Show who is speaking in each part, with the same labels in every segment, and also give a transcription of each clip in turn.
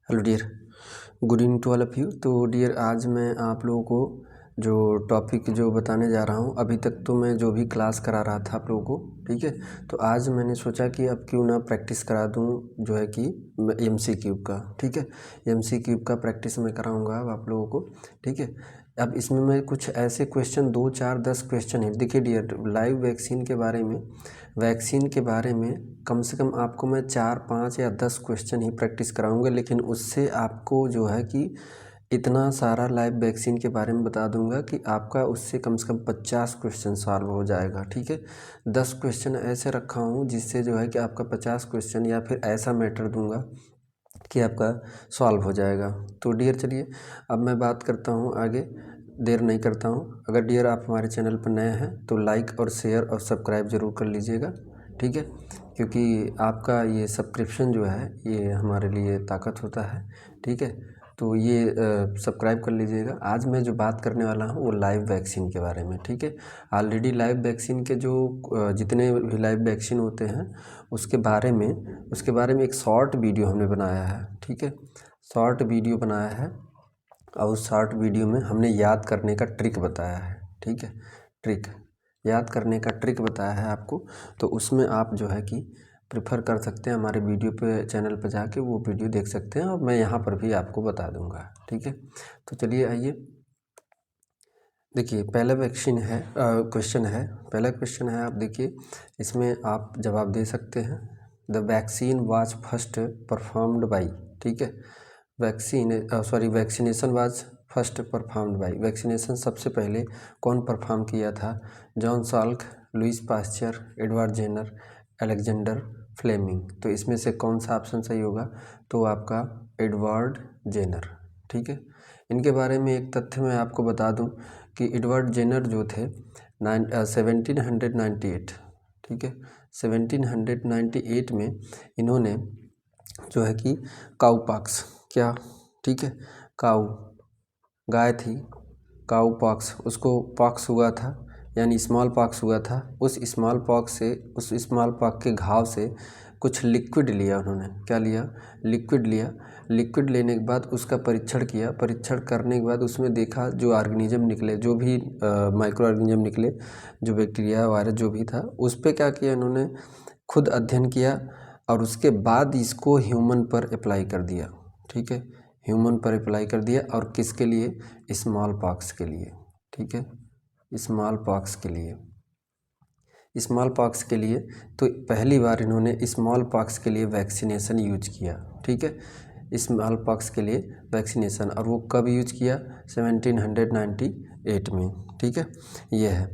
Speaker 1: Hello dear, good evening to all of you. तो dear, आज मैं आप लोगों को जो टॉपिक जो बताने जा रहा हूँ, अभी तक तो मैं जो भी क्लास करा रहा था आप लोगों को, ठीक है। तो आज मैंने सोचा कि अब क्यों ना प्रैक्टिस करा दूँ जो है कि MCQ का, ठीक है। MCQ का प्रैक्टिस मैं कराऊँगा अब आप लोगों को, ठीक है। अब इसमें मैं कुछ ऐसे क्वेश्चन 2, 4, 10 क्वेश्चन है। देखिए डियर, लाइव वैक्सीन के बारे में कम से कम आपको मैं 4, 5 या 10 क्वेश्चन ही प्रैक्टिस कराऊंगा, लेकिन उससे आपको जो है कि इतना सारा लाइव वैक्सीन के बारे में बता दूंगा कि आपका उससे कम से कम 50 क्वेश्चन सॉल्व हो जाएगा, ठीक है। 10 क्वेश्चन ऐसे रखा हूँ जिससे जो है कि आपका 50 क्वेश्चन या फिर ऐसा मैटर दूंगा कि आपका सॉल्व हो जाएगा। तो डियर चलिए, अब मैं बात करता हूँ आगे, देर नहीं करता हूँ। अगर डियर आप हमारे चैनल पर नए हैं तो लाइक और शेयर और सब्सक्राइब ज़रूर कर लीजिएगा, ठीक है। क्योंकि आपका ये सब्सक्रिप्शन जो है ये हमारे लिए ताकत होता है, ठीक है। तो ये सब्सक्राइब कर लीजिएगा। आज मैं जो बात करने वाला हूँ वो लाइव वैक्सीन के बारे में, ठीक है। ऑलरेडी लाइव वैक्सीन के जो जितने भी लाइव वैक्सीन होते हैं उसके बारे में एक शॉर्ट वीडियो हमने बनाया है, ठीक है। शॉर्ट वीडियो बनाया है और उस शॉर्ट वीडियो में हमने याद करने का ट्रिक बताया है, ठीक है। याद करने का ट्रिक बताया है आपको। तो उसमें आप जो है कि प्रेफर कर सकते हैं, हमारे वीडियो पे चैनल पे जाके वो वीडियो देख सकते हैं और मैं यहाँ पर भी आपको बता दूंगा, ठीक है। तो चलिए आइए, देखिए पहला क्वेश्चन है, आप देखिए इसमें आप जवाब दे सकते हैं। The vaccine was first performed by, ठीक है। Vaccination was first performed by, vaccination सबसे पहले कौन परफॉर्म किया था? John Salk, Louis Pasteur, Edward Jenner, Alexander Fleming. तो इसमें से कौन सा ऑप्शन सही होगा? तो आपका एडवर्ड जेनर, ठीक है। इनके बारे में एक तथ्य मैं आपको बता दूं कि एडवर्ड जेनर जो थे 1798, ठीक है, 1798 में इन्होंने जो है कि काऊ पॉक्स, क्या, ठीक है, काऊ गाय थी, काऊ पॉक्स, उसको पॉक्स हुआ था यानी स्मॉल पॉक्स हुआ था। उस स्मॉल पॉक्स के घाव से कुछ लिक्विड लिया उन्होंने। क्या लिया? लिक्विड लिया। लिक्विड लेने के बाद उसका परीक्षण किया। परीक्षण करने के बाद उसमें देखा जो ऑर्गेनिज्म निकले, जो भी माइक्रो ऑर्गेनिज्म निकले, जो बैक्टीरिया वायरस जो भी था, उस पर क्या किया इन्होंने? खुद अध्ययन किया और उसके बाद इसको ह्यूमन पर अप्लाई कर दिया, ठीक है। ह्यूमन पर अप्लाई कर दिया और किसके लिए? स्मॉल पॉक्स के लिए, ठीक है, स्मॉल पॉक्स के लिए। तो पहली बार इन्होंने स्मॉल पॉक्स के लिए वैक्सीनेशन यूज किया, ठीक है, स्मॉल पॉक्स के लिए वैक्सीनेशन। और वो कब यूज किया? 1798 में, ठीक है, ये है।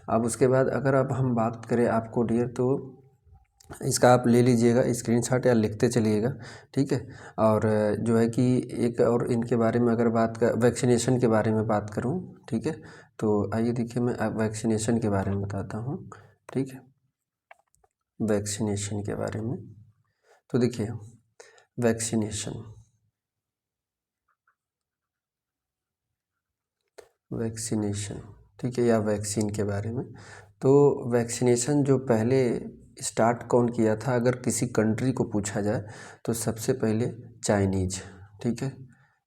Speaker 1: अब उसके बाद अगर अब हम बात करें आपको डियर, तो इसका आप ले लीजिएगा स्क्रीनशॉट या लिखते चलिएगा, ठीक है। और जो है कि एक और इनके बारे में अगर वैक्सीनेशन के बारे में बात करूं, ठीक है। तो आइए देखिए, मैं अब वैक्सीनेशन के बारे में बताता हूं, ठीक है। वैक्सीनेशन के बारे में तो देखिए, वैक्सीनेशन, ठीक है, या वैक्सीन के बारे में। तो वैक्सीनेशन जो पहले स्टार्ट कौन किया था, अगर किसी कंट्री को पूछा जाए तो सबसे पहले चाइनीज, ठीक है,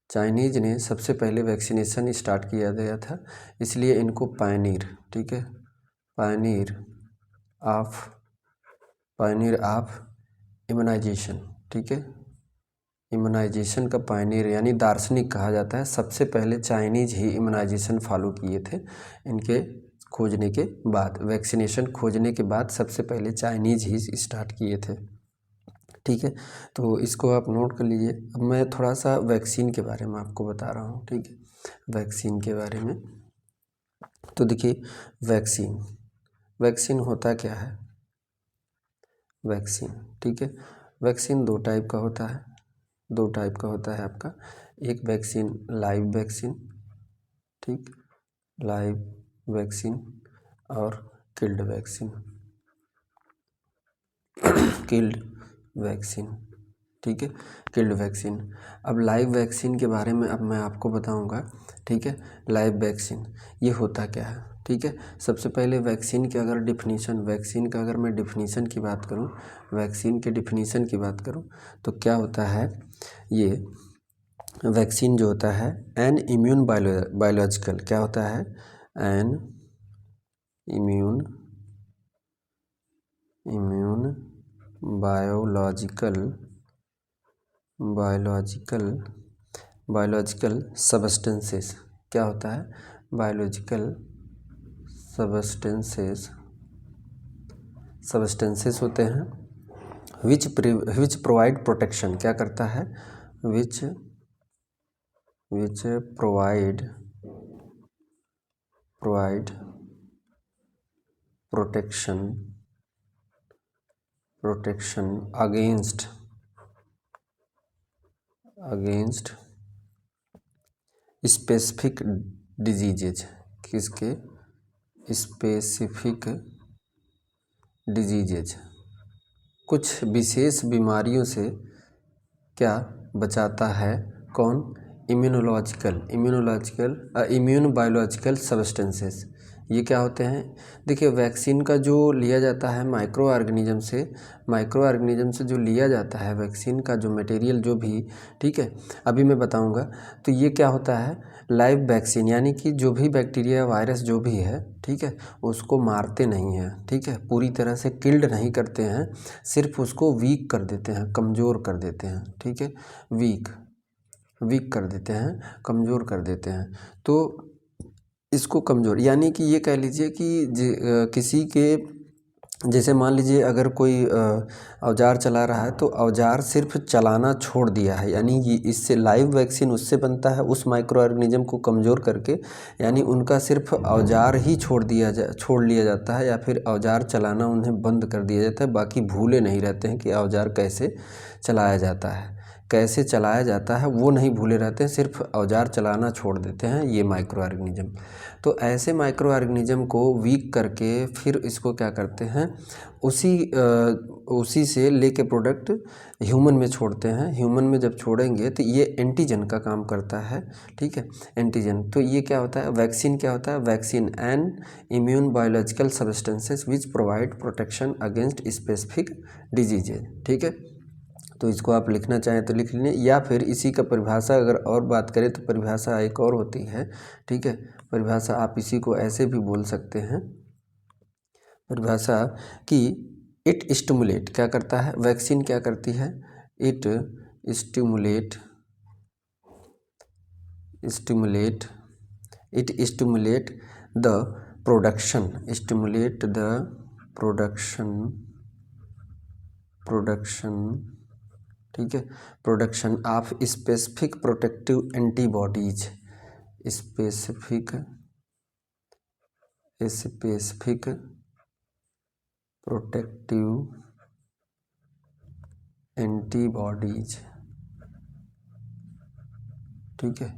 Speaker 1: चाइनीज ने सबसे पहले वैक्सीनेशन स्टार्ट किया गया था, इसलिए इनको पायनियर, ठीक है, पायनियर ऑफ इम्यूनाइजेशन, ठीक है, इम्यूनाइजेशन का पायनियर यानी दार्शनिक कहा जाता है। सबसे पहले चाइनीज ही इम्यूनाइजेशन फॉलो किए थे। इनके खोजने के बाद, वैक्सीनेशन खोजने के बाद सबसे पहले चाइनीज ही स्टार्ट किए थे, ठीक है। तो इसको आप नोट कर लीजिए। अब मैं थोड़ा सा वैक्सीन के बारे में आपको बता रहा हूँ, ठीक है, वैक्सीन के बारे में। तो देखिए, वैक्सीन होता क्या है? वैक्सीन, ठीक है, वैक्सीन दो टाइप का होता है आपका। एक वैक्सीन लाइव वैक्सीन, ठीक, लाइव वैक्सीन, और किल्ड वैक्सीन, ठीक है, किल्ड वैक्सीन। अब लाइव वैक्सीन के बारे में अब मैं आपको बताऊंगा, ठीक है। लाइव वैक्सीन ये होता क्या है, ठीक है। सबसे पहले वैक्सीन की अगर मैं डिफिनीशन की बात करूं, तो क्या होता है ये? वैक्सीन जो होता है एन इम्यून बायोलॉजिकल, क्या होता है, एन इम्यून बायोलॉजिकल सबस्टेंसेस, क्या होता है, बायोलॉजिकल सबस्टेंसेस होते हैं विच प्रोवाइड प्रोटेक्शन, क्या करता है, which provide protection against specific diseases, किसके, स्पेसिफिक डिजीजेज, कुछ विशेष बीमारियों से क्या बचाता है, कौन, इम्यून बायोलॉजिकल सब्सटेंसेस, ये क्या होते हैं, देखिए वैक्सीन का जो लिया जाता है माइक्रो ऑर्गेनिज्म से जो लिया जाता है वैक्सीन का जो मटेरियल जो भी, ठीक है, अभी मैं बताऊंगा। तो ये क्या होता है, लाइव वैक्सीन, यानी कि जो भी बैक्टीरिया वायरस जो भी है, ठीक है, उसको मारते नहीं हैं, ठीक है, पूरी तरह से किल्ड नहीं करते हैं, सिर्फ उसको वीक कर देते हैं, कमज़ोर कर देते हैं, ठीक है, वीक कर देते हैं, कमज़ोर कर देते हैं। तो इसको कमज़ोर, यानी कि ये कह लीजिए कि किसी के, जैसे मान लीजिए अगर कोई औजार चला रहा है तो औजार सिर्फ चलाना छोड़ दिया है, यानी ये इससे लाइव वैक्सीन उससे बनता है उस माइक्रो ऑर्गेनिज्म को कमज़ोर करके, यानी उनका सिर्फ औजार ही छोड़ लिया जाता है, या फिर औजार चलाना उन्हें बंद कर दिया जाता है, बाकी भूले नहीं रहते हैं कि औजार कैसे चलाया जाता है, वो नहीं भूले रहते हैं, सिर्फ औजार चलाना छोड़ देते हैं ये माइक्रो ऑर्गेनिज्म। तो ऐसे माइक्रो ऑर्गेनिज्म को वीक करके फिर इसको क्या करते हैं, उसी से लेके प्रोडक्ट ह्यूमन में छोड़ते हैं। ह्यूमन में जब छोड़ेंगे तो ये एंटीजन का काम करता है, ठीक है, एंटीजन। तो ये क्या होता है, वैक्सीन क्या होता है, vaccine N immune biological substances which provide protection against specific diseases, ठीक है। तो इसको आप लिखना चाहें तो लिख लें, या फिर इसी का परिभाषा अगर और बात करें तो परिभाषा एक और होती है, ठीक है, परिभाषा आप इसी को ऐसे भी बोल सकते हैं, परिभाषा कि इट स्टिमुलेट, क्या करता है, वैक्सीन क्या करती है, इट स्टिमुलेट द प्रोडक्शन ठीक है, production of specific protective antibodies, specific protective antibodies, ठीक है,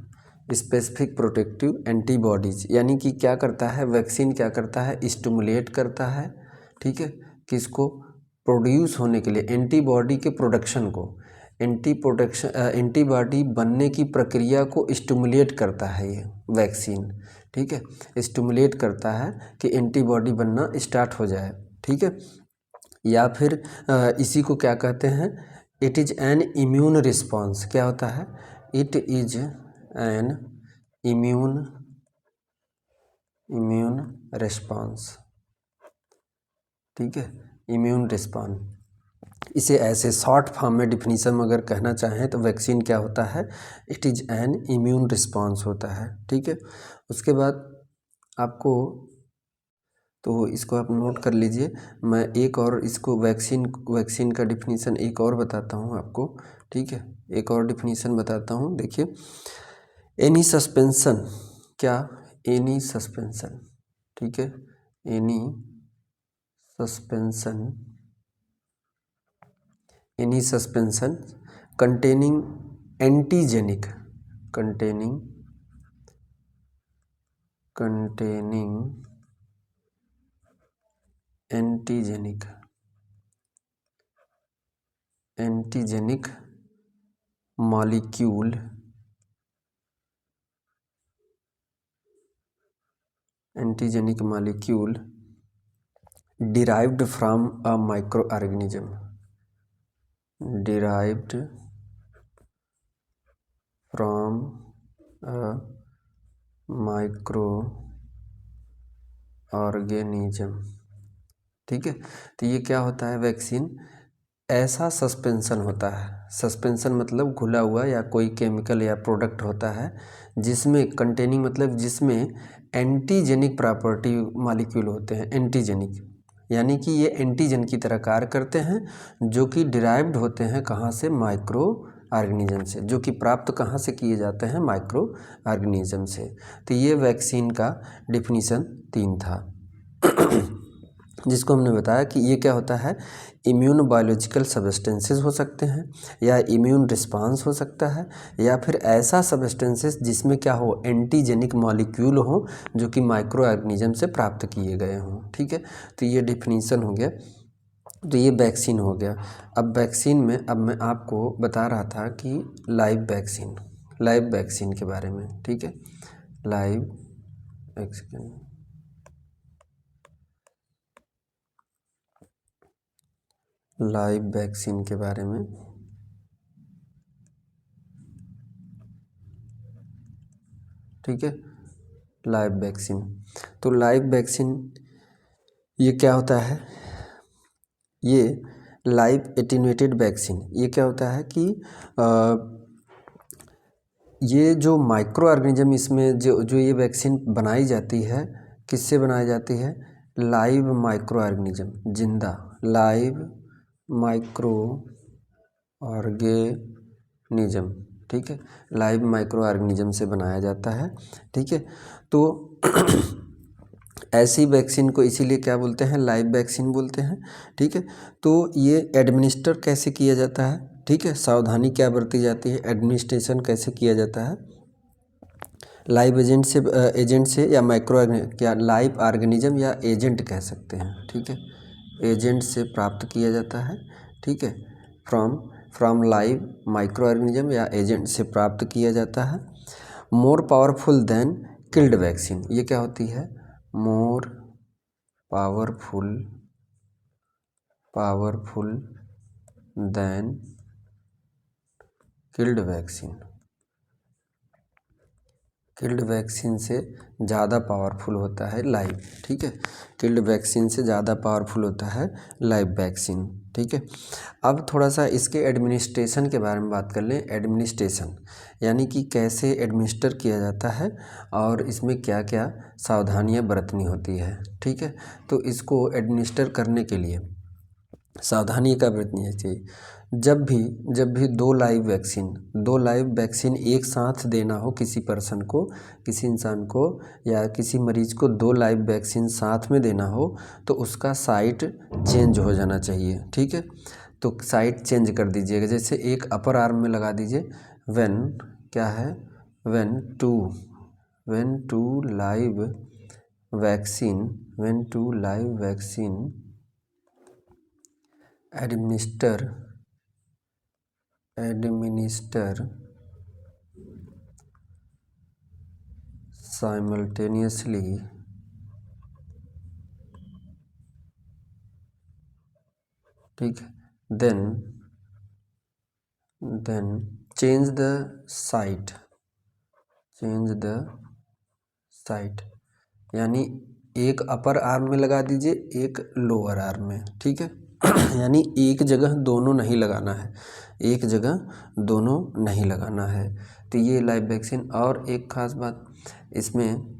Speaker 1: स्पेसिफिक प्रोटेक्टिव एंटीबॉडीज, यानी कि क्या करता है वैक्सीन, क्या करता है, स्टिमुलेट करता है, ठीक है, किसको, प्रोड्यूस होने के लिए, एंटीबॉडी के प्रोडक्शन को, एंटीबॉडी बनने की प्रक्रिया को स्टिमुलेट करता है ये वैक्सीन, ठीक है, स्टिमुलेट करता है कि एंटीबॉडी बनना स्टार्ट हो जाए, ठीक है। या फिर इसी को क्या कहते हैं, it is an immune response, क्या होता है, it is an immune response, ठीक है, इम्यून रिस्पॉन्स। इसे ऐसे शॉर्ट फॉर्म में डिफिनीशन में अगर कहना चाहें तो वैक्सीन क्या होता है, it is an immune response होता है, ठीक है। उसके बाद आपको, तो इसको आप नोट कर लीजिए, मैं एक और इसको वैक्सीन का डिफिनीशन एक और बताता हूँ आपको, ठीक है, एक और डिफिनीशन बताता हूँ, देखिए, एनी सस्पेंशन, क्या, एनी सस्पेंशन, ठीक है, any suspension containing antigenic, antigenic molecule derived from a microorganism, from a micro organism. ठीक है, तो ये क्या होता है, वैक्सीन ऐसा सस्पेंशन होता है, सस्पेंशन मतलब घुला हुआ या कोई केमिकल या प्रोडक्ट होता है जिसमें कंटेनिंग मतलब जिसमें एंटीजेनिक प्रॉपर्टी मॉलिक्यूल होते हैं, एंटीजेनिक यानी कि ये एंटीजन की तरह कार्य करते हैं, जो कि डिराइव्ड होते हैं कहाँ से, माइक्रो ऑर्गेनिज्म से, जो कि प्राप्त कहाँ से किए जाते हैं, माइक्रो ऑर्गेनिज्म से। तो ये वैक्सीन का डिफिनीशन 3 था जिसको हमने बताया कि ये क्या होता है, इम्यून बायोलॉजिकल सब्सटेंसेस हो सकते हैं, या इम्यून रिस्पांस हो सकता है, या फिर ऐसा सब्सटेंसेस जिसमें क्या हो, एंटीजेनिक मॉलिक्यूल हो जो कि माइक्रो ऑर्गेनिज्म से प्राप्त किए गए हों। ठीक है, तो ये डिफिनीशन हो गया, तो ये वैक्सीन हो गया। अब वैक्सीन में अब मैं आपको बता रहा था कि लाइव वैक्सीन के बारे में। ठीक है, लाइव वैक्सीन के बारे में। ठीक है, लाइव वैक्सीन, तो लाइव वैक्सीन ये क्या होता है, ये लाइव एटेन्यूएटेड वैक्सीन ये क्या होता है कि ये जो माइक्रो ऑर्गेनिज्म इसमें जो ये वैक्सीन बनाई जाती है, किससे बनाई जाती है, लाइव माइक्रो ऑर्गेनिज्म, जिंदा लाइव माइक्रो ऑर्गेनिज्म। ठीक है, लाइव माइक्रो ऑर्गेनिज्म से बनाया जाता है। ठीक है, तो ऐसी वैक्सीन को इसीलिए क्या बोलते हैं, लाइव वैक्सीन बोलते हैं। ठीक है, तो ये एडमिनिस्टर कैसे किया जाता है, ठीक है, सावधानी क्या बरती जाती है, एडमिनिस्ट्रेशन कैसे किया जाता है, लाइव एजेंट से या माइक्रो क्या लाइव ऑर्गेनिज्म या एजेंट कह सकते हैं। ठीक है, एजेंट से प्राप्त किया जाता है। ठीक है, फ्रॉम लाइव माइक्रो ऑर्गेनिज्म या एजेंट से प्राप्त किया जाता है। More powerful than killed vaccine, ये क्या होती है, more powerful than killed vaccine, killed vaccine से ज़्यादा पावरफुल होता है लाइव। ठीक है, किल्ड वैक्सीन से ज़्यादा पावरफुल होता है लाइव वैक्सीन। ठीक है, अब थोड़ा सा इसके एडमिनिस्ट्रेशन के बारे में बात कर लें। एडमिनिस्ट्रेशन यानी कि कैसे एडमिनिस्टर किया जाता है और इसमें क्या क्या सावधानियां बरतनी होती है। ठीक है, तो इसको एडमिनिस्टर करने के लिए सावधानी क्या बरतनी चाहिए, जब भी दो लाइव वैक्सीन एक साथ देना हो किसी पर्सन को, किसी इंसान को या किसी मरीज को 2 लाइव वैक्सीन साथ में देना हो तो उसका साइट चेंज हो जाना चाहिए। ठीक है, तो साइट चेंज कर दीजिएगा, जैसे एक अपर आर्म में लगा दीजिए when two live vaccine administer simultaneously ठीक, देन चेंज द साइट यानी एक अपर आर्म में लगा दीजिए, एक लोअर आर्म में। ठीक है यानी एक जगह दोनों नहीं लगाना है, तो ये लाइव वैक्सीन। और एक ख़ास बात इसमें,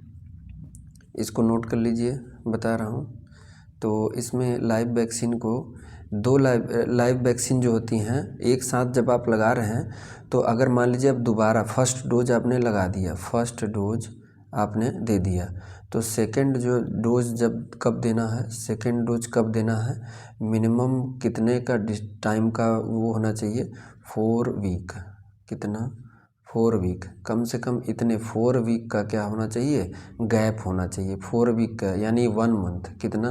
Speaker 1: इसको नोट कर लीजिए, बता रहा हूँ। तो इसमें लाइव वैक्सीन को 2 लाइव वैक्सीन जो होती हैं एक साथ जब आप लगा रहे हैं तो अगर मान लीजिए अब दोबारा फर्स्ट डोज आपने लगा दिया, फर्स्ट डोज आपने दे दिया, तो सेकंड जो डोज कब देना है, मिनिमम कितने का टाइम का वो होना चाहिए, 4 वीक, कितना 4 वीक, कम से कम इतने 4 वीक का क्या होना चाहिए, गैप होना चाहिए, 4 वीक का यानी 1 मंथ, कितना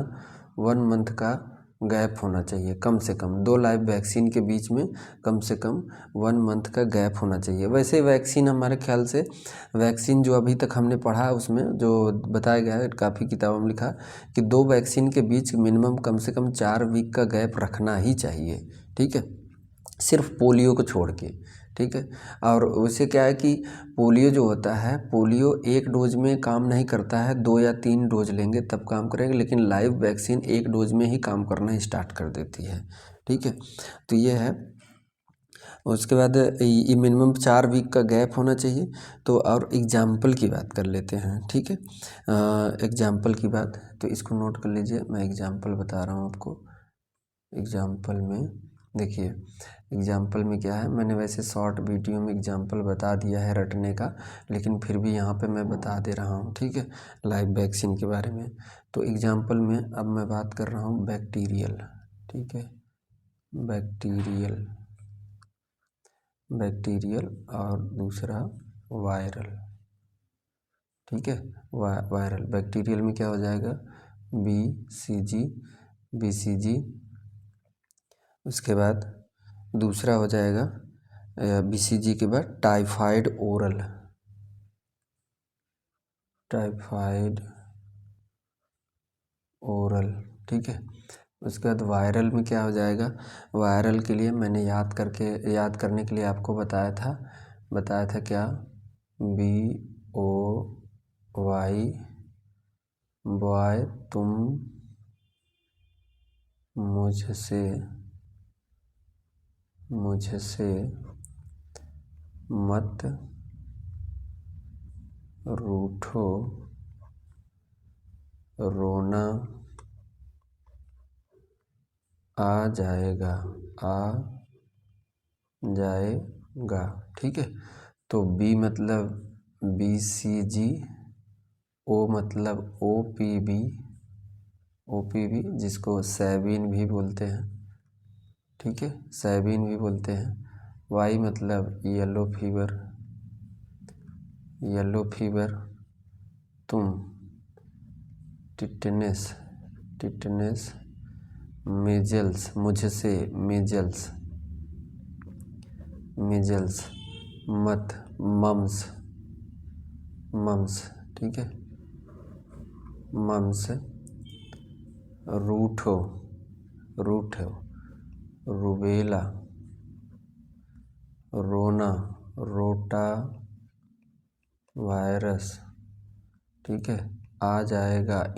Speaker 1: 1 मंथ का गैप होना चाहिए कम से कम, 2 लाइव वैक्सीन के बीच में कम से कम 1 मंथ का गैप होना चाहिए। वैसे वैक्सीन हमारे ख्याल से वैक्सीन जो अभी तक हमने पढ़ा उसमें जो बताया गया है, काफ़ी किताबों में लिखा कि 2 वैक्सीन के बीच मिनिमम कम से कम 4 वीक का गैप रखना ही चाहिए। ठीक है, सिर्फ पोलियो को छोड़ के, ठीक है। और उससे क्या है कि पोलियो जो होता है, पोलियो एक डोज में काम नहीं करता है, 2 या 3 डोज लेंगे तब काम करेंगे, लेकिन लाइव वैक्सीन एक डोज में ही काम करना स्टार्ट कर देती है। ठीक है, तो ये है। उसके बाद ये मिनिमम 4 वीक का गैप होना चाहिए। तो और एग्जाम्पल की बात कर लेते हैं। ठीक है, एग्जाम्पल की बात, तो इसको नोट कर लीजिए, मैं एग्जाम्पल बता रहा हूँ आपको। एग्जाम्पल में देखिए, एग्जाम्पल में क्या है, मैंने वैसे शॉर्ट वीडियो में एग्जाम्पल बता दिया है रटने का, लेकिन फिर भी यहाँ पे मैं बता दे रहा हूँ। ठीक है, लाइव वैक्सीन के बारे में। तो एग्जाम्पल में अब मैं बात कर रहा हूँ बैक्टीरियल। ठीक है, बैक्टीरियल, बैक्टीरियल और दूसरा वायरल। ठीक है, वायरल। बैक्टीरियल में क्या हो जाएगा, BCG, BCG। उसके बाद दूसरा हो जाएगा BCG के बाद टाइफाइड ओरल, टाइफाइड ओरल। ठीक है, उसके बाद वायरल में क्या हो जाएगा, वायरल के लिए मैंने याद करने के लिए आपको बताया था क्या, BOY, बॉय, तुम मुझसे मत रूठो, रोना आ जाएगा। ठीक है, तो B मतलब BCG, O मतलब OPV, जिसको सैबिन भी बोलते हैं। ठीक है, सैबिन भी बोलते हैं। Y मतलब येलो फीवर, तुम टिटनेस, मीजल्स, मुझसे मीजल्स, मत मम्स। ठीक है, मम्स, रूठो, रुबेला, रोना, रोटा वायरस। ठीक है, आ जाएगा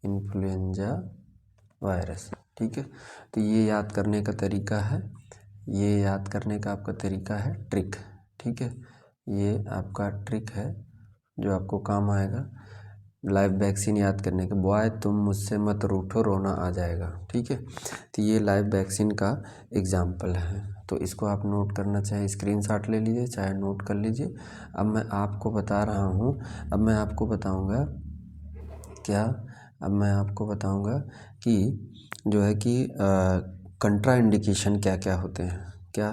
Speaker 1: इन्फ्लुएंजा वायरस। ठीक है, तो ये याद करने का तरीका है, ये याद करने का आपका तरीका है ट्रिक। ठीक है, ये आपका ट्रिक है जो आपको काम आएगा लाइव वैक्सीन याद करने के। बॉय तुम मुझसे मत रूठो, रोना आ जाएगा। ठीक है, तो ये लाइव वैक्सीन का एग्जाम्पल है। तो इसको आप नोट करना, चाहे स्क्रीनशॉट ले लीजिए, चाहे नोट कर लीजिए। अब मैं आपको बता रहा हूँ, अब मैं आपको बताऊँगा क्या, अब मैं आपको बताऊँगा कि जो है कि कंट्रा इंडिकेशन क्या क्या होते हैं, क्या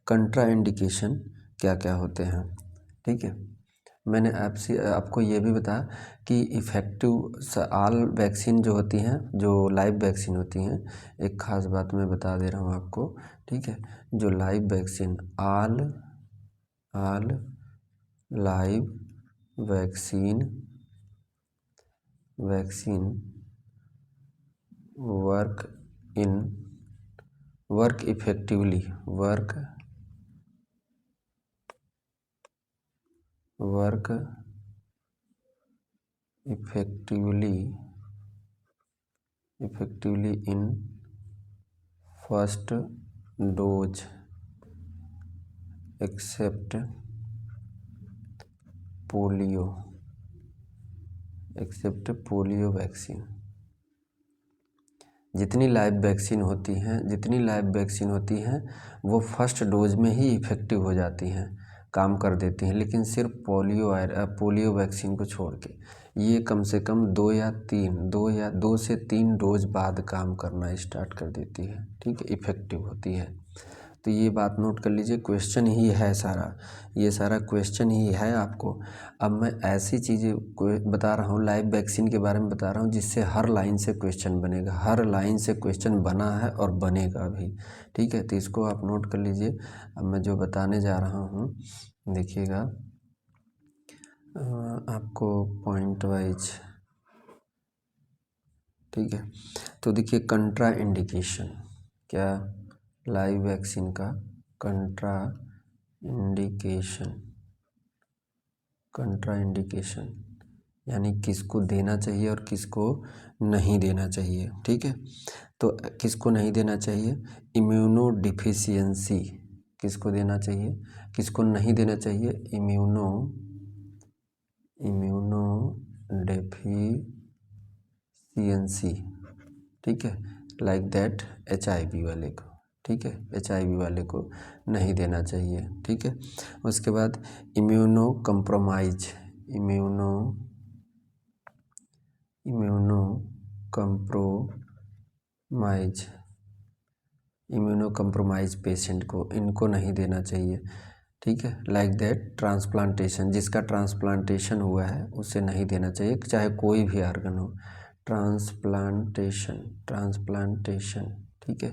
Speaker 1: कंट्रा इंडिकेशन क्या क्या होते हैं। ठीक है, मैंने आपको ये भी बताया कि इफ़ेक्टिव ऑल वैक्सीन जो होती हैं, जो लाइव वैक्सीन होती हैं, एक ख़ास बात मैं बता दे रहा हूँ आपको। ठीक है, जो live vaccine all live vaccine work effectively in first dose except polio vaccine. जितनी लाइव वैक्सीन होती हैं वो फर्स्ट डोज में ही इफ़ेक्टिव हो जाती हैं, काम कर देती हैं, लेकिन सिर्फ पोलियो वैक्सीन को छोड़ के ये कम से कम 2 से 3 डोज बाद काम करना स्टार्ट कर देती है। ठीक है, इफ़ेक्टिव होती है। तो ये बात नोट कर लीजिए, क्वेश्चन ही है सारा, ये सारा क्वेश्चन ही है आपको। अब मैं ऐसी चीज़ें बता रहा हूँ, लाइव वैक्सीन के बारे में बता रहा हूँ, जिससे हर लाइन से क्वेश्चन बनेगा, हर लाइन से क्वेश्चन बना है और बनेगा भी। ठीक है, तो इसको आप नोट कर लीजिए। अब मैं जो बताने जा रहा हूँ देखिएगा, आपको पॉइंट वाइज। ठीक है, तो देखिए कंट्रा इंडिकेशन क्या, लाइव वैक्सीन का कंट्राइंडिकेशन यानी किसको देना चाहिए और किसको नहीं देना चाहिए। ठीक है, तो किसको नहीं देना चाहिए, इम्यूनो डिफिशियंसी किसको देना चाहिए, किसको नहीं देना चाहिए, इम्यूनो डेफिशिएंसी। ठीक है, लाइक दैट HIV वाले को, ठीक है, HIV वाले को नहीं देना चाहिए। ठीक है, उसके बाद इम्यूनो कंप्रोमाइज पेशेंट को, इनको नहीं देना चाहिए। ठीक है, लाइक दैट ट्रांसप्लांटेशन, जिसका ट्रांसप्लांटेशन हुआ है उसे नहीं देना चाहिए, चाहे कोई भी आर्गन हो। ट्रांसप्लांटेशन ठीक है,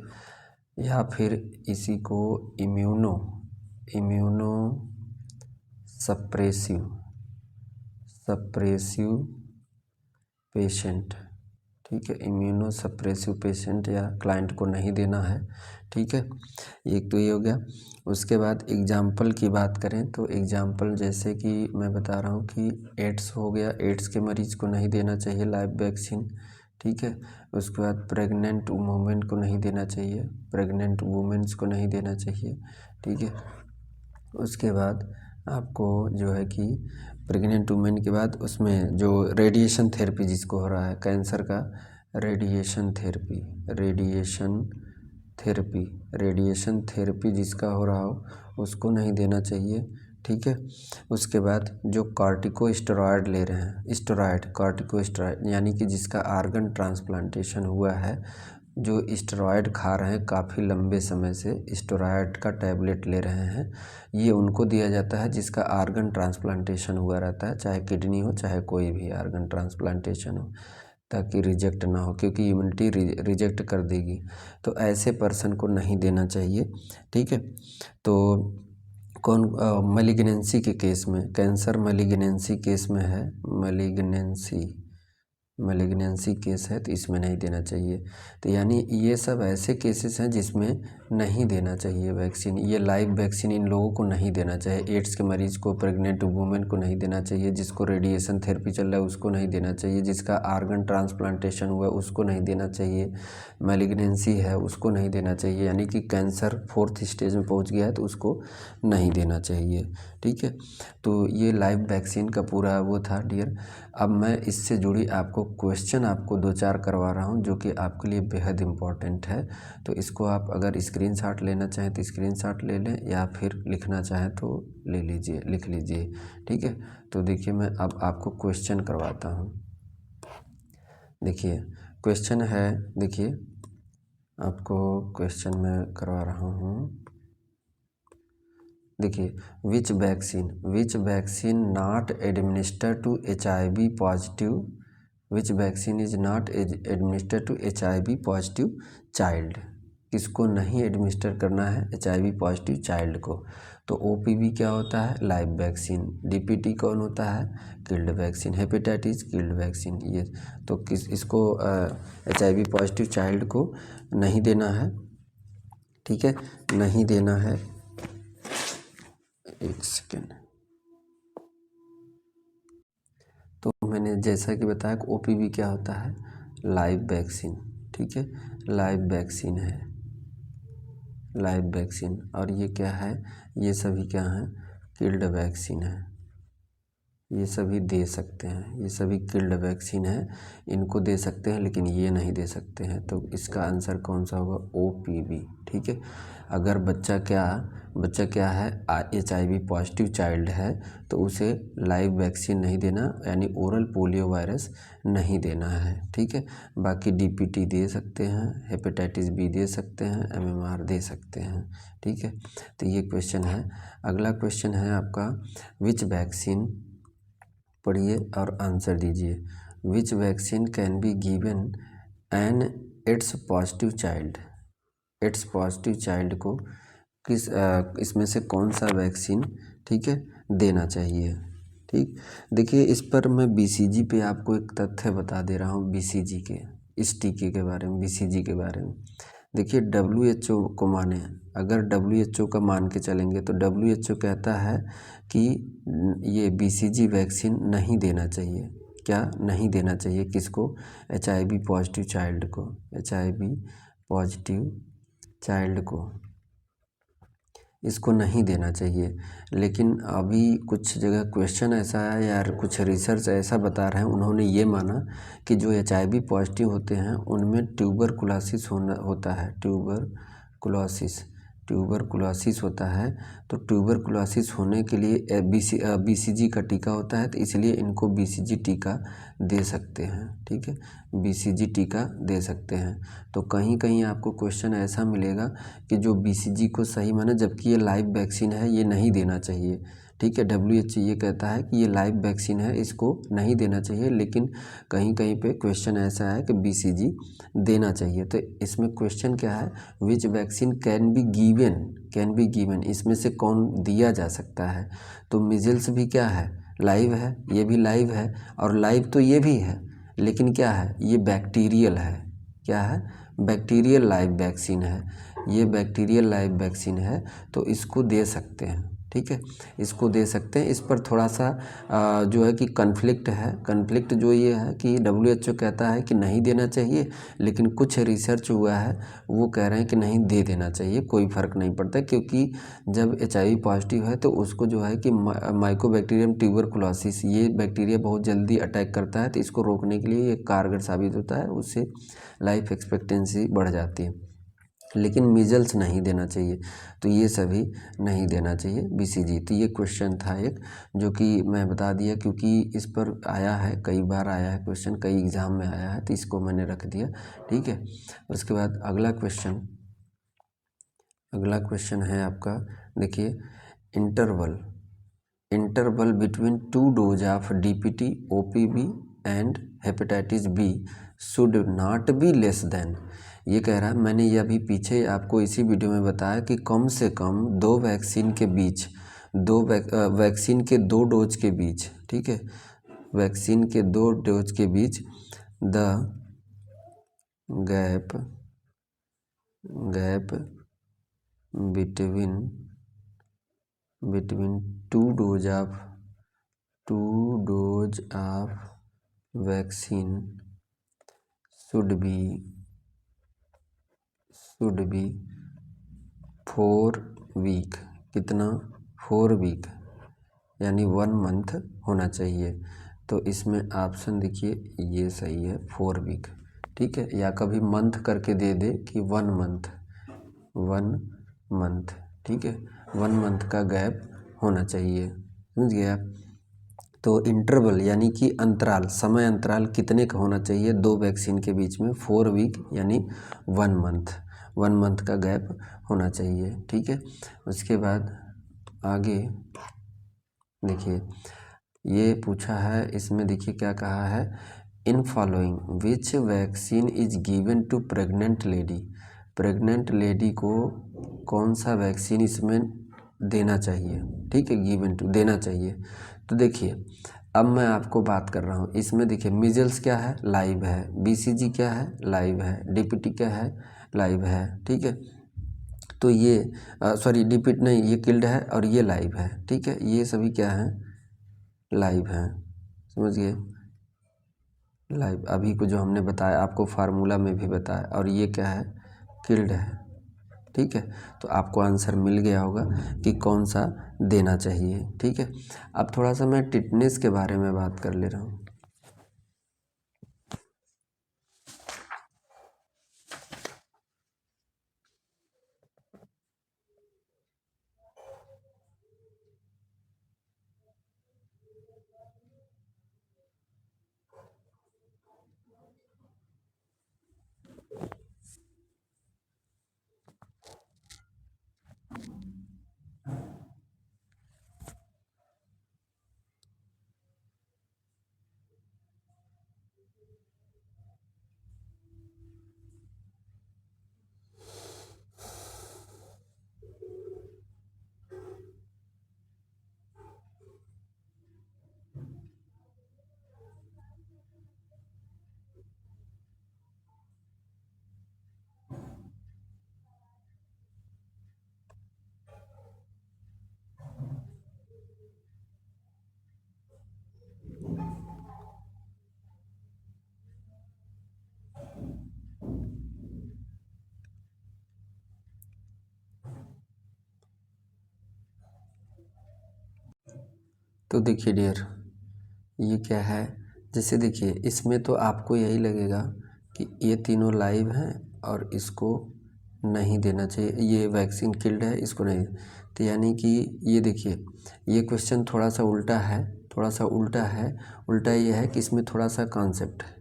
Speaker 1: या फिर इसी को इम्यूनो सप्रेसिव पेशेंट। ठीक है, इम्यूनो सप्रेसिव पेशेंट या क्लाइंट को नहीं देना है। ठीक है, एक तो ये हो गया। उसके बाद एग्जाम्पल की बात करें तो एग्जाम्पल जैसे कि मैं बता रहा हूँ कि एड्स हो गया, एड्स के मरीज को नहीं देना चाहिए लाइव वैक्सीन। ठीक है, उसके बाद प्रेग्नेंट वुमेन को नहीं देना चाहिए, को नहीं देना चाहिए। ठीक है, उसके बाद आपको जो है कि प्रेग्नेंट वुमेन के बाद उसमें जो रेडिएशन थेरेपी जिसको हो रहा है कैंसर का, रेडिएशन थेरेपी जिसका हो रहा हो उसको नहीं देना चाहिए। ठीक है, उसके बाद जो कॉर्टिकोस्टेरॉयड ले रहे हैं, कॉर्टिकोस्टेरॉयड यानी कि जिसका आर्गन ट्रांसप्लांटेशन हुआ है, जो स्टेरॉयड खा रहे हैं काफ़ी लंबे समय से, स्टेरॉयड का टैबलेट ले रहे हैं, ये उनको दिया जाता है जिसका आर्गन ट्रांसप्लांटेशन हुआ रहता है, चाहे किडनी हो चाहे कोई भी आर्गन ट्रांसप्लांटेशन हो, ताकि रिजेक्ट ना हो, क्योंकि इम्यूनिटी रिजेक्ट कर देगी, तो ऐसे पर्सन को नहीं देना चाहिए। ठीक है, तो कौन मैलिग्नेंसी के केस में, कैंसर मैलिग्नेंसी केस में है, मैलिग्नेंसी केस है तो इसमें नहीं देना चाहिए। तो यानी ये सब ऐसे केसेस हैं जिसमें नहीं देना चाहिए वैक्सीन, ये लाइव वैक्सीन इन लोगों को नहीं देना चाहिए। एड्स के मरीज़ को, प्रेग्नेंट वुमेन को नहीं देना चाहिए, जिसको रेडिएशन थेरेपी चल रहा है उसको नहीं देना चाहिए, जिसका आर्गन ट्रांसप्लांटेशन हुआ है उसको नहीं देना चाहिए, मैलिग्नेंसी है उसको नहीं देना चाहिए, यानी कि कैंसर 4th स्टेज में पहुँच गया है तो उसको नहीं देना चाहिए। ठीक है, तो ये लाइव वैक्सीन का पूरा वो था डियर। अब मैं इससे जुड़ी आपको क्वेश्चन आपको 2-4 करवा रहा हूँ जो कि आपके लिए बेहद इम्पॉर्टेंट है, तो इसको आप अगर स्क्रीनशॉट लेना चाहें तो स्क्रीनशॉट ले लें, या फिर लिखना चाहें तो लिख लीजिए। ठीक है, तो देखिए मैं अब आपको क्वेश्चन करवाता हूँ। देखिए क्वेश्चन है, देखिए आपको क्वेश्चन मैं करवा रहा हूँ। देखिए, which vaccine not administer to HIV positive, which vaccine is not administer to HIV positive child, किसको नहीं एडमिनिस्टर करना है HIV पॉजिटिव चाइल्ड को। तो OPV क्या होता है, लाइव वैक्सीन। DPT कौन होता है, killed vaccine. Hepatitis killed vaccine. ये तो इसको HIV पॉजिटिव चाइल्ड को नहीं देना है। ठीक है, नहीं देना है। एक सेकेंड, तो मैंने जैसा कि बताया कि OPV क्या होता है, लाइव वैक्सीन। ठीक है, लाइव वैक्सीन है, लाइव वैक्सीन। और ये क्या है, ये सभी क्या हैं, किल्ड वैक्सीन है, ये सभी दे सकते हैं, ये सभी किल्ड वैक्सीन है, इनको दे सकते हैं लेकिन ये नहीं दे सकते हैं। तो इसका आंसर कौन सा होगा, OPV। ठीक है, अगर बच्चा क्या है HIV पॉजिटिव चाइल्ड है तो उसे लाइव वैक्सीन नहीं देना, यानी ओरल पोलियो वायरस नहीं देना है। ठीक है, बाकी DPT दे सकते हैं, हेपेटाइटिस B दे सकते हैं, MMR दे सकते हैं। ठीक है, तो ये क्वेश्चन है। अगला क्वेश्चन है आपका, विच वैक्सीन, पढ़िए और आंसर दीजिए। Which vaccine can be given an AIDS positive child को किस इसमें से कौन सा वैक्सीन, ठीक है, देना चाहिए। ठीक, देखिए इस पर मैं BCG पे आपको एक तथ्य बता दे रहा हूँ, BCG के, इस टीके के बारे में, BCG के बारे में। देखिए WHO को माने, अगर WHO का मान के चलेंगे तो WHO कहता है कि ये BCG वैक्सीन नहीं देना चाहिए। क्या नहीं देना चाहिए? किसको? HIV पॉजिटिव चाइल्ड को, HIV पॉजिटिव चाइल्ड को इसको नहीं देना चाहिए। लेकिन अभी कुछ जगह क्वेश्चन ऐसा है यार, कुछ रिसर्च ऐसा बता रहे हैं, उन्होंने ये माना कि जो HIV पॉजिटिव होते हैं उनमें ट्यूबरकुलोसिस होता है। ट्यूबरकुलोसिस होता है। तो ट्यूबरकुलोसिस होने के लिए BCG का टीका होता है, तो इसलिए इनको BCG टीका दे सकते हैं। ठीक है, BCG टीका दे सकते हैं। तो कहीं कहीं आपको क्वेश्चन ऐसा मिलेगा कि जो BCG को सही माने, जबकि ये लाइव वैक्सीन है, ये नहीं देना चाहिए। ठीक है, WHO ये कहता है कि ये लाइव वैक्सीन है, इसको नहीं देना चाहिए। लेकिन कहीं कहीं पे क्वेश्चन ऐसा है कि BCG देना चाहिए। तो इसमें क्वेश्चन क्या है? विच वैक्सीन कैन बी गिवन, इसमें से कौन दिया जा सकता है? तो मिजल्स भी क्या है? लाइव है, ये भी लाइव है, और लाइव तो ये भी है, लेकिन क्या है? ये बैक्टीरियल है। क्या है? बैक्टीरियल लाइव वैक्सीन है। ये बैक्टीरियल लाइव वैक्सीन है, तो इसको दे सकते हैं। ठीक है, इसको दे सकते हैं। इस पर थोड़ा सा जो है कि कन्फ्लिक्ट है। कन्फ्लिक्ट जो ये है कि WHO कहता है कि नहीं देना चाहिए, लेकिन कुछ रिसर्च हुआ है वो कह रहे हैं कि नहीं, दे देना चाहिए, कोई फ़र्क नहीं पड़ता। क्योंकि जब HIV पॉजिटिव है तो उसको जो है कि माइकोबैक्टीरियम ट्यूबरकुलोसिस, ये बैक्टीरिया बहुत जल्दी अटैक करता है, तो इसको रोकने के लिए ये कारगर साबित होता है, उससे लाइफ एक्सपेक्टेंसी बढ़ जाती है। लेकिन मीजल्स नहीं देना चाहिए, तो ये सभी नहीं देना चाहिए BCG। तो ये क्वेश्चन था एक, जो कि मैं बता दिया, क्योंकि इस पर आया है, कई बार आया है क्वेश्चन, कई एग्ज़ाम में आया है, तो इसको मैंने रख दिया। ठीक है, उसके बाद अगला क्वेश्चन है आपका, देखिए, interval between 2 dose of DPT, OPV and hepatitis B should not be less than. ये कह रहा है, मैंने ये अभी पीछे आपको इसी वीडियो में बताया कि कम से कम दो वैक्सीन के बीच, वैक्सीन के 2 डोज के बीच, ठीक है, वैक्सीन के 2 डोज के बीच the gap between 2 dose of vaccine should be 4 week. कितना? 4 वीक, यानी 1 मंथ होना चाहिए। तो इसमें ऑप्शन देखिए, ये सही है, 4 वीक। ठीक है, या कभी मंथ करके दे दे कि 1 मंथ। ठीक है, 1 मंथ का गैप होना चाहिए, समझ गया। तो इंटरवल यानी कि अंतराल, समय अंतराल कितने का होना चाहिए दो वैक्सीन के बीच में? 4 वीक, यानी 1 मंथ का गैप होना चाहिए। ठीक है, उसके बाद आगे देखिए, ये पूछा है, इसमें देखिए क्या कहा है, in following which vaccine is given to pregnant lady. Pregnant lady को कौन सा वैक्सीन इसमें देना चाहिए? ठीक है, गिवन टू, देना चाहिए। तो देखिए, अब मैं आपको बात कर रहा हूँ, इसमें देखिए, मिजल्स क्या है? लाइव है। BCG क्या है? लाइव है। DPT क्या है? लाइव है। ठीक है, तो ये सॉरी, DPT नहीं, ये किल्ड है और ये लाइव है। ठीक है, ये सभी क्या है? लाइव हैं, समझ गए। लाइव, अभी को जो हमने बताया आपको फार्मूला में भी बताया, और ये क्या है? किल्ड है। ठीक है, तो आपको आंसर मिल गया होगा कि कौन सा देना चाहिए। ठीक है, अब थोड़ा सा मैं टिटनेस के बारे में बात कर ले रहा हूँ। तो देखिए डियर, ये क्या है, जैसे देखिए इसमें तो आपको यही लगेगा कि ये तीनों लाइव हैं और इसको नहीं देना चाहिए, ये वैक्सीन किल्ड है, इसको नहीं। तो यानी कि ये देखिए, ये क्वेश्चन थोड़ा सा उल्टा है, थोड़ा सा उल्टा है। उल्टा ये है कि इसमें थोड़ा सा कॉन्सेप्ट है,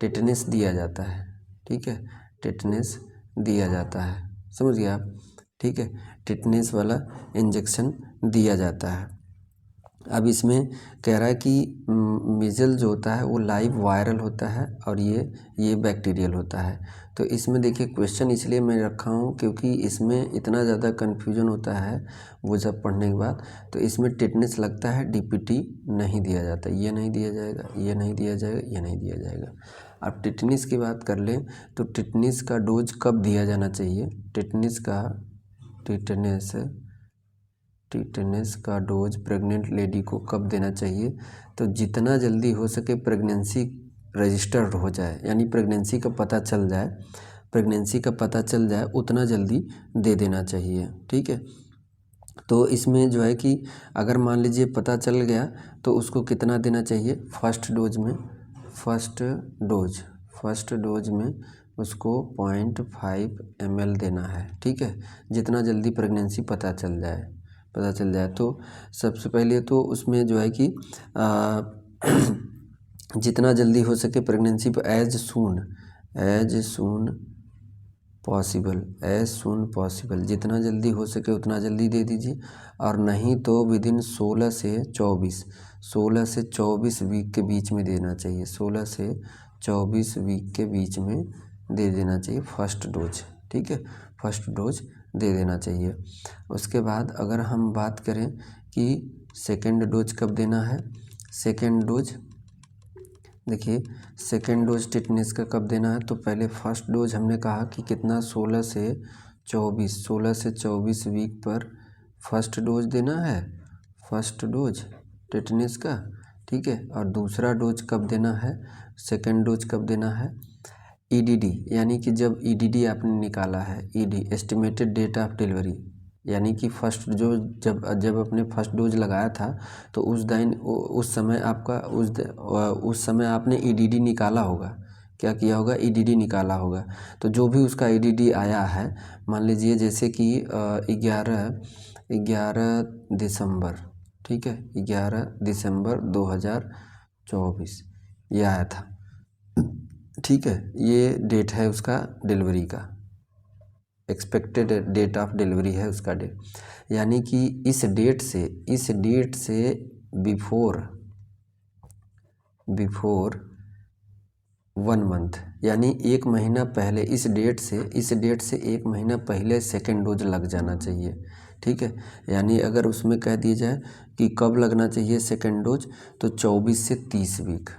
Speaker 1: टेटनेस दिया जाता है, ठीक है, टेटनेस दिया जाता है, समझ गए आप, ठीक है, टेटनेस वाला इंजेक्शन दिया जाता है। अब इसमें कह रहा है कि मीजल जो होता है वो लाइव वायरल होता है और ये बैक्टीरियल होता है। तो इसमें देखिए क्वेश्चन इसलिए मैं रखा हूँ क्योंकि इसमें इतना ज़्यादा कन्फ्यूजन होता है वो जब पढ़ने के बाद, तो इसमें टिटनेस लगता है डीपीटी नहीं दिया जाता, ये नहीं दिया जाएगा, ये नहीं दिया जाएगा, ये नहीं दिया जाएगा। अब टिटनेस की बात कर लें तो टिटनेस का डोज कब दिया जाना चाहिए, टिटनेस का डोज प्रेग्नेंट लेडी को कब देना चाहिए, तो जितना जल्दी हो सके प्रेगनेंसी रजिस्टर्ड हो जाए, यानी प्रेगनेंसी का पता चल जाए, उतना जल्दी दे देना चाहिए, ठीक है। तो इसमें जो है कि अगर मान लीजिए पता चल गया तो उसको कितना देना चाहिए, फर्स्ट डोज में उसको 0.5 ml देना है, ठीक है, जितना जल्दी प्रेगनेंसी पता चल जाए। तो सबसे पहले तो उसमें जो है कि जितना जल्दी हो सके प्रेगनेंसी पर एज सून पॉसिबल जितना जल्दी हो सके उतना जल्दी दे दीजिए, और नहीं तो विदिन 16 से 24 वीक के बीच में देना चाहिए, 16 से 24 वीक के बीच में दे देना चाहिए फर्स्ट डोज, ठीक है, फर्स्ट डोज दे देना चाहिए। उसके बाद अगर हम बात करें कि सेकेंड डोज कब देना है, सेकेंड डोज देखिए, सेकेंड डोज टिटनेस का कब देना है, तो पहले फर्स्ट डोज हमने कहा कि कितना 16 से 24 वीक पर फर्स्ट डोज देना है, फर्स्ट डोज टिटनेस का, ठीक है। और दूसरा डोज कब देना है, सेकेंड डोज कब देना है, ईडीडी, यानी कि जब ईडीडी आपने निकाला है, ED estimated date of delivery, यानी कि फर्स्ट जो जब अपने फर्स्ट डोज लगाया था तो उस समय आपने ईडीडी निकाला होगा, क्या किया होगा, ईडीडी निकाला होगा। तो जो भी उसका ईडीडी आया है, मान लीजिए जैसे कि 11 दिसंबर, ठीक है, 11 दिसंबर 2024 ये आया था, ठीक है, ये डेट है उसका डिलीवरी का, एक्सपेक्टेड डेट ऑफ डिलीवरी है उसका डेट, यानी कि इस डेट से बिफोर 1 मंथ, यानी 1 महीना पहले, इस डेट से 1 महीना पहले सेकेंड डोज लग जाना चाहिए, ठीक है। यानी अगर उसमें कह दिया जाए कि कब लगना चाहिए सेकेंड डोज, तो 24 से 30 वीक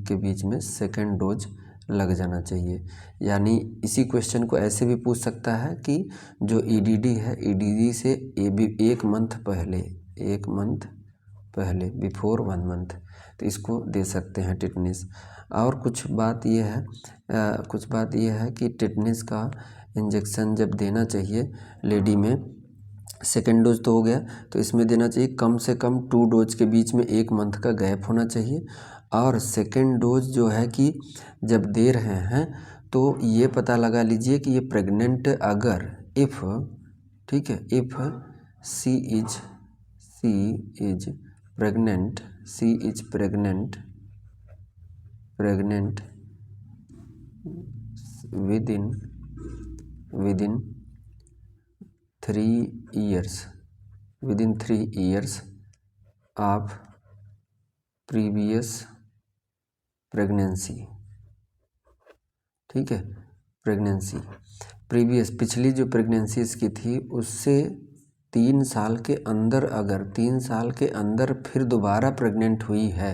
Speaker 1: के बीच में सेकेंड डोज लग जाना चाहिए। यानी इसी क्वेश्चन को ऐसे भी पूछ सकता है कि जो ईडीडी है, ईडीडी से 1 मंथ पहले बिफोर 1 मंथ, तो इसको दे सकते हैं टिटनेस। और कुछ बात यह है कि टिटनेस का इंजेक्शन जब देना चाहिए लेडी में, सेकेंड डोज तो हो गया, तो इसमें देना चाहिए कम से कम 2 डोज के बीच में 1 मंथ का गैप होना चाहिए। और सेकेंड डोज जो है कि जब दे रहे हैं तो ये पता लगा लीजिए कि ये प्रेग्नेंट अगर ठीक है, if she is pregnant within 3 years of previous pregnancy, ठीक है, पिछली जो प्रेगनेंसी इसकी थी उससे 3 साल के अंदर फिर दोबारा प्रेग्नेंट हुई है,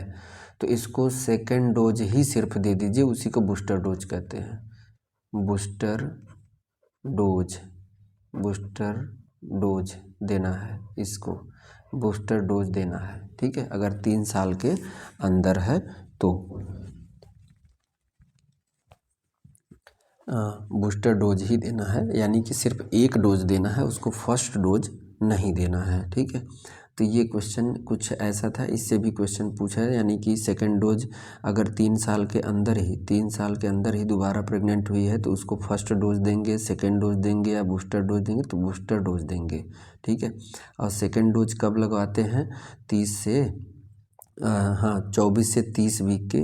Speaker 1: तो इसको सेकेंड डोज ही सिर्फ दे दीजिए, उसी को बूस्टर डोज कहते हैं, बूस्टर डोज देना है, इसको बूस्टर डोज देना है, ठीक है, अगर 3 साल के अंदर है तो। बूस्टर डोज ही देना है, यानी कि सिर्फ एक डोज देना है, उसको फर्स्ट डोज नहीं देना है। ठीक है, तो ये क्वेश्चन कुछ ऐसा था, इससे भी क्वेश्चन पूछा है, यानी कि सेकेंड डोज अगर 3 साल के अंदर ही दोबारा प्रेग्नेंट हुई है तो उसको फर्स्ट डोज देंगे, सेकेंड डोज देंगे या बूस्टर डोज देंगे, तो बूस्टर डोज देंगे। ठीक है, और सेकेंड डोज कब लगवाते हैं? 24 से 30 वीक के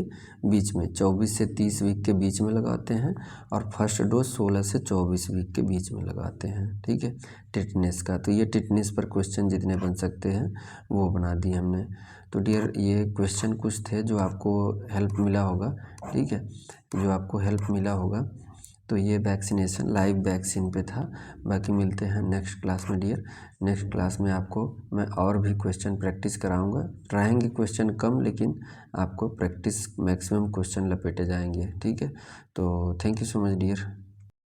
Speaker 1: बीच में, 24 से 30 वीक के बीच में लगाते हैं, और फर्स्ट डोज 16 से 24 वीक के बीच में लगाते हैं। ठीक है, टिटनेस का, तो ये टिटनेस पर क्वेश्चन जितने बन सकते हैं वो बना दिए हमने। तो डियर ये क्वेश्चन कुछ थे जो आपको हेल्प मिला होगा। ठीक है, जो आपको हेल्प मिला होगा, तो ये वैक्सीनेशन लाइव वैक्सीन पे था। बाकी मिलते हैं नेक्स्ट क्लास में डियर। नेक्स्ट क्लास में आपको मैं और भी क्वेश्चन प्रैक्टिस कराऊंगा। रहेंगे क्वेश्चन कम, लेकिन आपको प्रैक्टिस मैक्सिमम क्वेश्चन लपेटे जाएंगे। ठीक है, तो thank you so much dear.